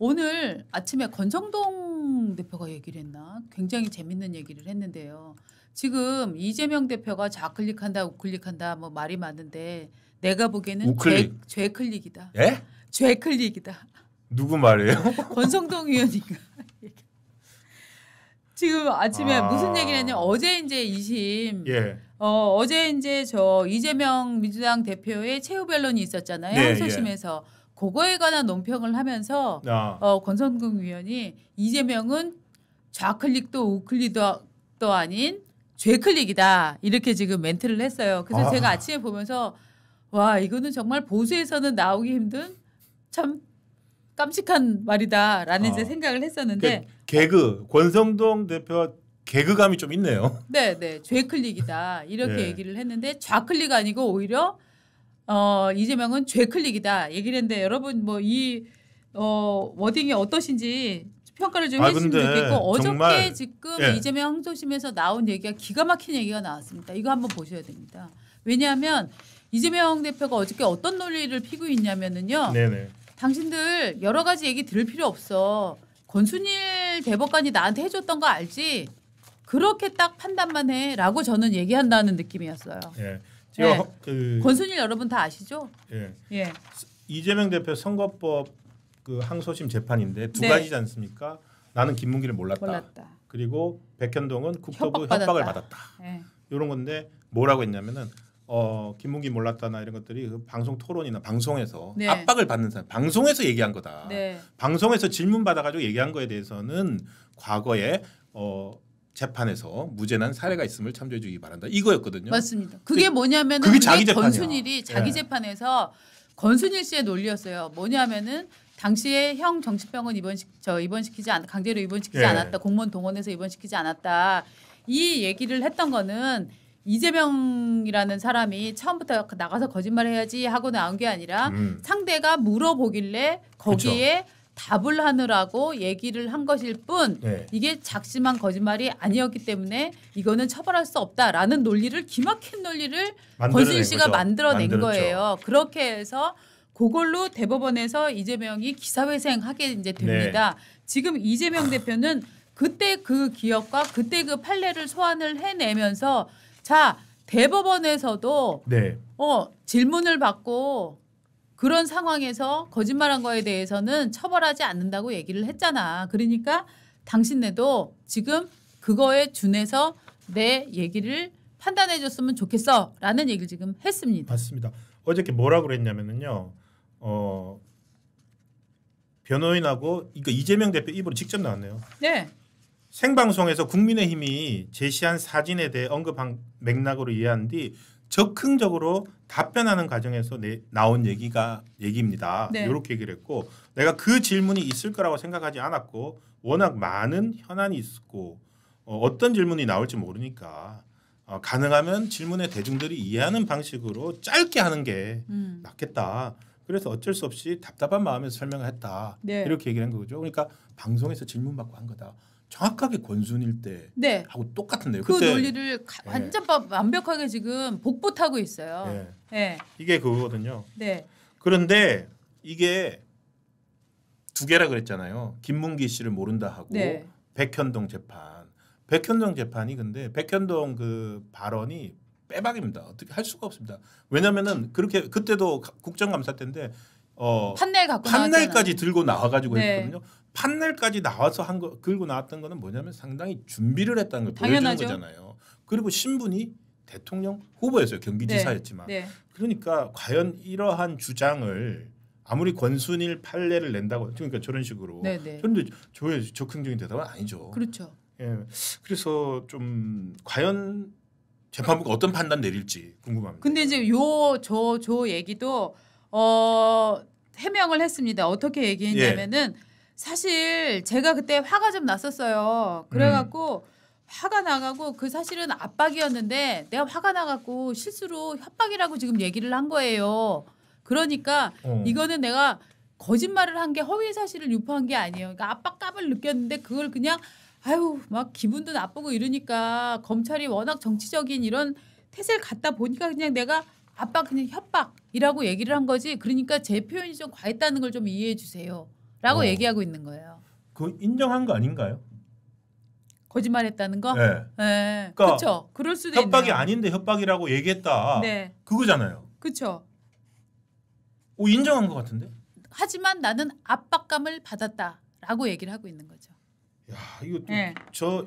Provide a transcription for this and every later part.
오늘 아침에 권성동 대표가 얘기를 했나? 굉장히 재밌는 얘기를 했는데요. 지금 이재명 대표가 좌클릭한다 우클릭한다 뭐 말이 많은데 내가 보기에는 우클릭. 죄클릭이다. 예? 죄클릭이다. 누구 말이에요? 권성동 의원인가? 지금 아침에 무슨 얘기를 했냐면 어제 이제 2심 예. 어제 이제 저 이재명 민주당 대표의 최후 변론이 있었잖아요. 네, 항소심에서 그거에 관한 논평을 하면서 권성동 의원이 이재명은 좌클릭도 우클릭도 아닌 죄클릭이다 이렇게 지금 멘트를 했어요. 그래서 제가 아침에 보면서 와 이거는 정말 보수에서는 나오기 힘든 참 깜찍한 말이다라는 이제 생각을 했었는데 개그 권성동 대표가 개그감이 좀 있네요. 네, 죄클릭이다 이렇게 네. 얘기를 했는데 좌클릭 아니고 오히려 이재명은 죄클릭이다 얘기를 했는데 여러분 뭐 이 워딩이 어떠신지 평가를 좀 해주시면 좋겠고 어저께 정말, 지금 예. 이재명 항소심에서 나온 얘기가 기가 막힌 얘기가 나왔습니다. 이거 한번 보셔야 됩니다. 왜냐하면 이재명 대표가 어저께 어떤 논리를 피고 있냐면은요. 네네. 당신들 여러 가지 얘기 들을 필요 없어. 권순일 대법관이 나한테 해줬던 거 알지? 그렇게 딱 판단만 해라고 저는 얘기한다는 느낌이었어요. 예. 네. 권순일 여러분 다 아시죠? 예. 예. 이재명 대표 선거법 그 항소심 재판인데 두 네. 가지지 않습니까? 나는 김문기를 몰랐다. 그리고 백현동은 국토부 협박을 받았다. 네. 이런 건데 뭐라고 했냐면은 김문기 몰랐다나 이런 것들이 그 방송 토론이나 방송에서 네. 압박을 받는 사람, 방송에서 얘기한 거다. 네. 방송에서 질문 받아가지고 얘기한 거에 대해서는 과거에 재판에서 무죄난 사례가 있음을 참조해 주기 바란다. 이거였거든요. 맞습니다. 그게 뭐냐면은 그게 자기 재판이야. 권순일이 자기 재판에서 권순일 씨의 논리였어요. 뭐냐면은 당시에 형 정치병원 입원시키지 강제로 입원시키지 예. 않았다. 공무원 동원해서 입원시키지 않았다. 이 얘기를 했던 거는 이재명이라는 사람이 처음부터 나가서 거짓말해야지 하고 나온 게 아니라 상대가 물어보길래 거기에 그쵸. 답을 하느라고 얘기를 한 것일 뿐 네. 이게 작심한 거짓말이 아니었기 때문에 이거는 처벌할 수 없다라는 논리를 기막힌 논리를 권순일 씨가 만들어낸 거예요. 그렇게 해서 그걸로 대법원에서 이재명이 기사회생하게 이제 됩니다. 네. 지금 이재명 대표는 그때 그 기억과 그때 그 판례를 소환을 해내면서 자 대법원에서도 네. 질문을 받고 그런 상황에서 거짓말한 거에 대해서는 처벌하지 않는다고 얘기를 했잖아. 그러니까 당신네도 지금 그거에 준해서 내 얘기를 판단해 줬으면 좋겠어라는 얘기를 지금 했습니다. 맞습니다. 어저께 뭐라고 그랬냐면은요. 변호인하고 그러니까 이재명 대표 입으로 직접 나왔네요. 네. 생방송에서 국민의힘이 제시한 사진에 대해 언급한 맥락으로 이해한 뒤 적극적으로 답변하는 과정에서 나온 얘기입니다. 네. 이렇게 얘기를 했고 내가 그 질문이 있을 거라고 생각하지 않았고 워낙 많은 현안이 있었고 어떤 질문이 나올지 모르니까 가능하면 질문에 대중들이 이해하는 방식으로 짧게 하는 게 낫겠다. 그래서 어쩔 수 없이 답답한 마음에서 설명을 했다. 네. 이렇게 얘기를 한 거죠. 그러니까 방송에서 질문 받고 한 거다. 정확하게 권순일 때 네. 하고 똑같은데요. 그 논리를 완전 완벽하게 지금 복붙하고 있어요. 네. 네. 이게 그거거든요. 네. 그런데 이게 두 개라 그랬잖아요. 김문기 씨를 모른다 하고 네. 백현동 재판. 백현동 재판이 근데 백현동 그 발언이 빼박입니다. 어떻게 할 수가 없습니다. 왜냐면은 그렇게 그때도 국정감사 때인데 판넬까지 들고 나와가지고 네. 했거든요. 판넬까지 나와서 한 거 들고 나왔던 거는 뭐냐면 상당히 준비를 했다는 걸 보여주는 거잖아요. 그리고 신분이 대통령 후보였어요. 경기지사였지만. 네. 네. 그러니까 과연 이러한 주장을 아무리 권순일 판례를 낸다고 그러니까 저런 식으로 그런데 저의 적극적인 대답은 아니죠. 그렇죠. 예. 그래서 좀 과연 재판부가 어떤 판단 내릴지 궁금합니다. 근데 이제 저 얘기도 해명을 했습니다. 어떻게 얘기했냐면은 사실 제가 그때 화가 좀 났었어요. 그래갖고 화가 나가고 그 사실은 압박이었는데 내가 화가 나갖고 실수로 협박이라고 지금 얘기를 한 거예요. 그러니까 이거는 내가 거짓말을 한 게 허위 사실을 유포한 게 아니에요. 그러니까 압박감을 느꼈는데 그걸 그냥 막 기분도 나쁘고 이러니까 검찰이 워낙 정치적인 이런 태세를 갖다 보니까 그냥 내가 그냥 협박이라고 얘기를 한 거지. 그러니까 제 표현이 좀 과했다는 걸 좀 이해해 주세요. 라고 얘기하고 있는 거예요. 그 인정한 거 아닌가요? 거짓말했다는 거? 네. 네. 그러니까 그렇죠. 그럴 수도 있네요. 협박이 아닌데 협박이라고 얘기했다. 네. 그거잖아요. 그렇죠. 인정한 것 같은데? 하지만 나는 압박감을 받았다라고 얘기를 하고 있는 거죠. 야, 이거 네.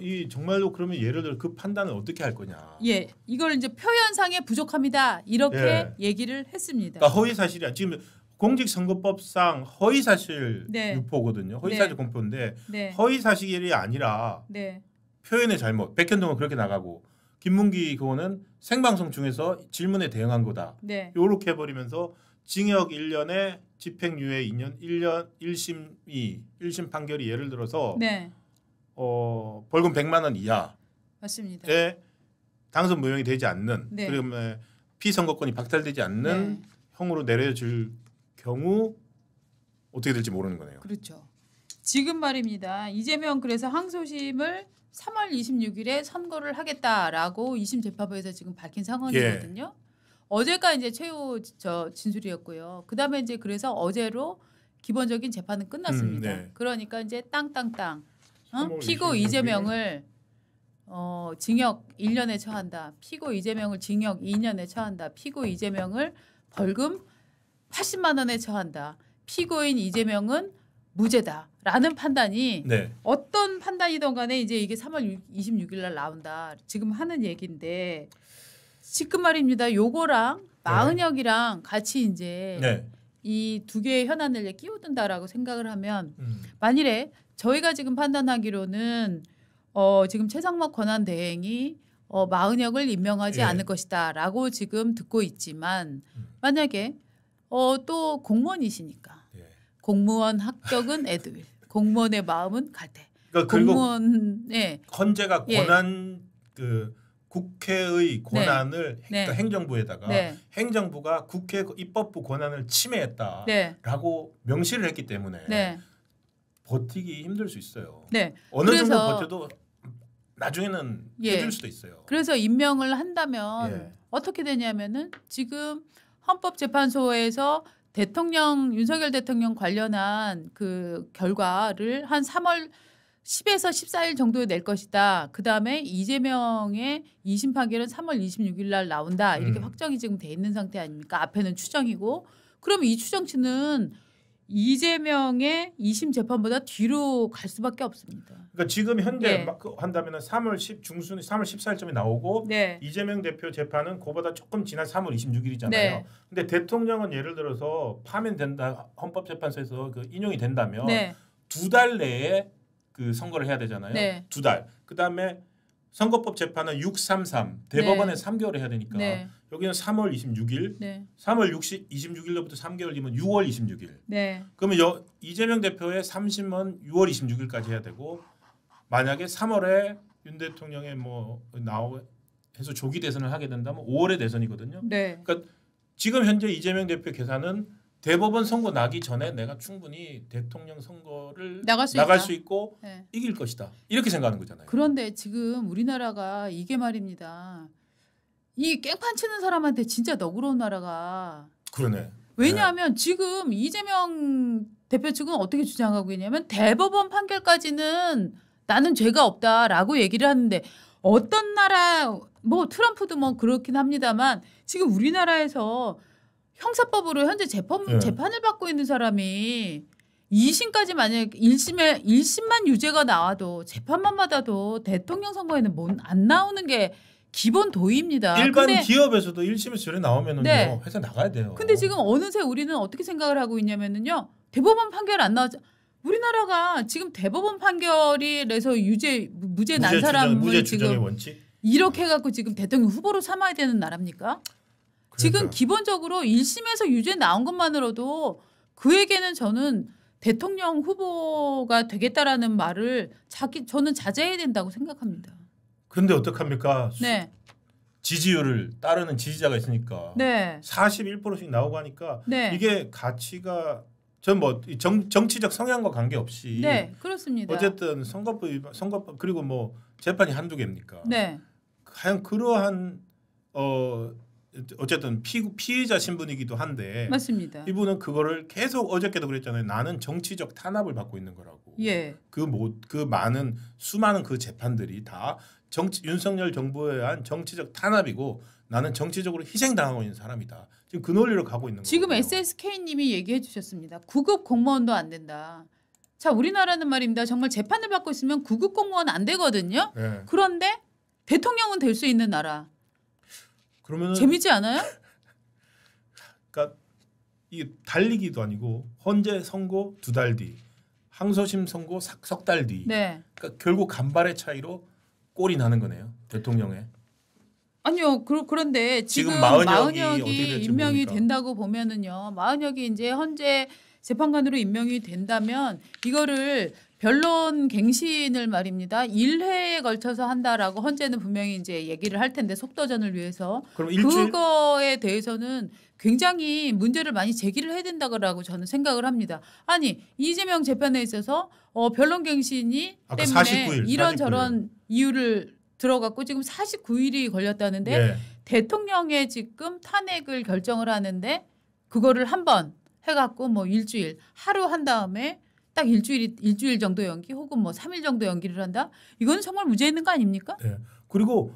이 정말로 그러면 예를 들어 그 판단을 어떻게 할 거냐? 예, 이걸 이제 표현상에 부족합니다. 이렇게 예. 얘기를 했습니다. 그러니까 허위 사실이야. 지금 공직선거법상 허위 사실 네. 유포거든요. 허위 네. 사실 공표인데 네. 허위 사실이 아니라 네. 표현의 잘못. 백현동은 그렇게 나가고 김문기 그거는 생방송 중에서 질문에 대응한 거다. 네. 요렇게 해버리면서 징역 1년에 집행유예 2년 1년 1심 판결이 예를 들어서 네. 벌금 100만 원 이하에 맞습니다. 당선 무효이 되지 않는 네. 그러면 피선거권이 박탈되지 않는 네. 형으로 내려질 경우 어떻게 될지 모르는 거네요. 그렇죠. 지금 말입니다. 이재명 그래서 항소심을 3월 26일에 선고를 하겠다라고 2심 재판부에서 지금 밝힌 상황이거든요. 어제가 이제 최후 진술이었고요. 그다음에 이제 그래서 어제로 기본적인 재판은 끝났습니다. 네. 그러니까 이제 땅땅땅 피고 26일. 이재명을 징역 1년에 처한다. 피고 이재명을 징역 2년에 처한다. 피고 이재명을 벌금 80만 원에 처한다. 피고인 이재명은 무죄다라는 판단이 네. 어떤 판단이든 간에 이제 이게 3월 26일 날 나온다. 지금 하는 얘기인데 지금 말입니다. 요거랑 마은혁이랑 같이 이제 네. 이 두 개의 현안을 끼워둔다라고 생각을 하면 만일에 저희가 지금 판단하기로는 지금 최상목 권한대행이 마은혁을 임명하지 않을 것이다라고 지금 듣고 있지만 만약에 또 공무원이시니까 공무원 합격은 애들, 공무원의 마음은 갈대. 그러니까 공무원의 헌재가 권한 그 국회의 권한을 네. 그러니까 행정부에다가 네. 행정부가 국회 입법부 권한을 침해했다라고 네. 명시를 했기 때문에 네. 버티기 힘들 수 있어요. 네. 어느 정도 그래서 버텨도 나중에는 예. 해줄 수도 있어요. 그래서 임명을 한다면 예. 어떻게 되냐면은 지금 헌법재판소에서 대통령 윤석열 대통령 관련한 그 결과를 한 3월 10에서 14일 정도에 낼 것이다. 그다음에 이재명의 2심 판결은 3월 26일 날 나온다. 이렇게 확정이 지금 돼 있는 상태 아닙니까? 앞에는 추정이고. 그럼 이 추정치는 이재명의 2심 재판보다 뒤로 갈 수밖에 없습니다. 그러니까 지금 현재 네. 막 한다면은 3월 10 중순 3월 14일쯤에 나오고 네. 이재명 대표 재판은 그보다 조금 지난 3월 26일이잖아요. 네. 근데 대통령은 예를 들어서 파면된다 헌법재판소에서 그 인용이 된다면 네. 2달 내에 그 선거를 해야 되잖아요. 네. 2달. 그다음에 선거법 재판은 633 대법원에 네. 3개월 해야 되니까 네. 여기는 3월 26일, 네. 3월 26일로부터 3개월이면 6월 26일. 네. 그러면 이재명 대표의 3심은 6월 26일까지 해야 되고 만약에 3월에 윤 대통령의 해서 조기 대선을 하게 된다면 5월에 대선이거든요. 네. 그러니까 지금 현재 이재명 대표 계산은 대법원 선거 나기 전에 내가 충분히 대통령 선거를 나갈 수 있고 네. 이길 것이다. 이렇게 생각하는 거잖아요. 그런데 지금 우리나라가 이게 말입니다. 이 깽판 치는 사람한테 진짜 너그러운 나라가 그러네. 왜냐하면 지금 이재명 대표 측은 어떻게 주장하고 있냐면 대법원 판결까지는 나는 죄가 없다라고 얘기를 하는데 어떤 나라 트럼프도 그렇긴 합니다만 지금 우리나라에서 형사법으로 현재 재판을 받고 있는 사람이 2심까지 만약 1심만 유죄가 나와도 재판만 받아도 대통령 선거에는 안 나오는 게 기본 도의입니다. 일반 기업에서도 1심에서 저래 나오면은요. 네. 회사 나가야 돼요. 근데 지금 어느새 우리는 어떻게 생각을 하고 있냐면은요. 대법원 판결 안 나오자 우리나라가 지금 대법원 판결이라서 무죄 난 사람을 무죄 추정의 지금 원칙? 이렇게 해갖고 지금 대통령 후보로 삼아야 되는 나라입니까? 지금 그러니까. 기본적으로 1심에서 유죄 나온 것만으로도 그에게는 저는 대통령 후보가 되겠다라는 말을 저는 자제해야 된다고 생각합니다. 근데 어떡합니까? 네. 지지율을 따르는 지지자가 있으니까 네. 41%씩 나오고 하니까 네. 이게 가치가 전 정치적 성향과 관계없이 네, 그렇습니다. 어쨌든 선거법 그리고 재판이 한두 개입니까? 네. 과연 그러한 어쨌든 피의자 신분이기도 한데 맞습니다. 이분은 그거를 계속 어저께도 그랬잖아요. 나는 정치적 탄압을 받고 있는 거라고. 예. 그 수많은 그 재판들이 다 윤석열 정부에 의한 정치적 탄압이고 나는 정치적으로 희생당하고 있는 사람이다. 지금 그 논리로 가고 있는 거예요. 지금 SSK님이 얘기해 주셨습니다. 9급 공무원도 안 된다. 자, 우리나라는 말입니다. 정말 재판을 받고 있으면 9급 공무원 안 되거든요. 네. 그런데 대통령은 될 수 있는 나라. 그러면은 재미지 않아요? 그러니까 이게 달리기도 아니고 헌재 선고 2달 뒤, 항소심 선고 석 달 뒤. 네. 그러니까 결국 간발의 차이로 꼴이 나는 거네요. 대통령의. 아니요. 그런데 지금 마은혁이 어떻게 마은혁이 될지 임명이 모르니까. 된다고 보면은요. 마은혁이 이제 헌재 재판관으로 임명이 된다면 이거를 변론 갱신을 말입니다. 1회에 걸쳐서 한다라고 헌재는 분명히 이제 얘기를 할 텐데 속도전을 위해서 그럼 일주일 그거에 대해서는 굉장히 문제를 많이 제기를 해야 된다고 저는 생각을 합니다. 아니 이재명 재판에 있어서 변론갱신이 아까 때문에 49일, 이런저런 이유를 들어갖고 지금 49일이 걸렸다는데 예. 대통령의 지금 탄핵을 결정을 하는데 그거를 한번 해갖고 뭐 일주일 하루 한 다음에 딱 일주일 정도 연기 혹은 뭐 3일 정도 연기를 한다. 이거는 정말 문제 있는 거 아닙니까? 네. 그리고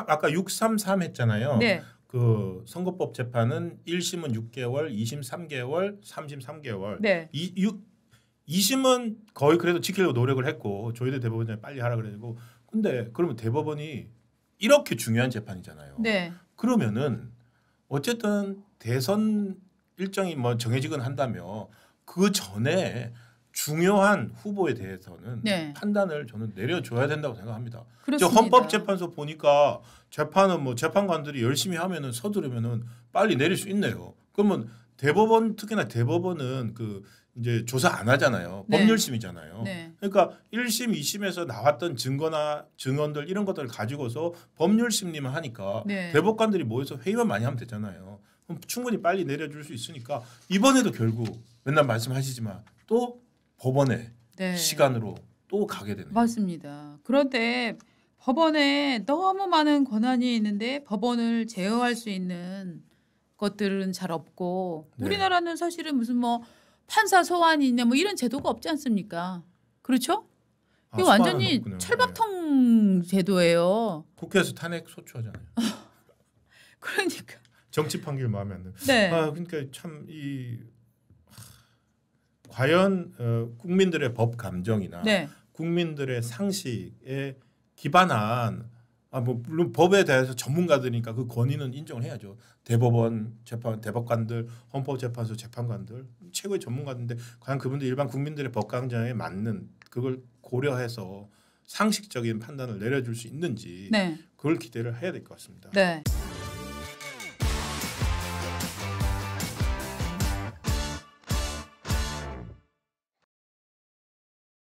아까 633 했잖아요. 네. 그 선거법 재판은 1심은 6개월, 2심 3개월, 3심 3개월. 네. 2심은 거의 그래도 지키려고 노력을 했고 조희대 대법원장이 빨리 하라 그래가지고 근데 그러면 대법원이 이렇게 중요한 재판이잖아요. 네. 그러면은 어쨌든 대선 일정이 뭐 정해지건 한다며 그 전에 중요한 후보에 대해서는 네. 판단을 저는 내려줘야 된다고 생각합니다. 그렇습니다. 헌법재판소 보니까 재판은 뭐 재판관들이 열심히 하면은 서두르면은 빨리 내릴 수 있네요. 그러면 대법원 특히나 대법원은 그 이제 조사 안 하잖아요. 네. 법률심이잖아요. 네. 그러니까 1심, 2심에서 나왔던 증거나 증언들 이런 것들을 가지고서 법률심리만 하니까 네. 대법관들이 모여서 회의만 많이 하면 되잖아요. 그럼 충분히 빨리 내려줄 수 있으니까 이번에도 결국 맨날 말씀하시지만 또 법원의 네. 시간으로 또 가게 되네요. 맞습니다. 그런데 법원에 너무 많은 권한이 있는데 법원을 제어할 수 있는 것들은 잘 없고 네. 우리나라는 사실은 무슨 뭐 판사 소환이 있냐 뭐 이런 제도가 없지 않습니까? 그렇죠? 이거 소환은 완전히 없군요. 철밥통 제도예요. 네. 국회에서 탄핵 소추하잖아요. 그러니까. 정치 판결 마음에 안 들어요. 네. 그러니까 참 과연 국민들의 법 감정이나 네. 국민들의 상식에 기반한 뭐 물론 법에 대해서 전문가들이니까 그 권위는 인정을 해야죠. 대법원 대법관들, 헌법재판소 재판관들 최고의 전문가인데 과연 그분들 일반 국민들의 법 감정에 맞는 그걸 고려해서 상식적인 판단을 내려줄 수 있는지 네. 그걸 기대를 해야 될 것 같습니다. 네.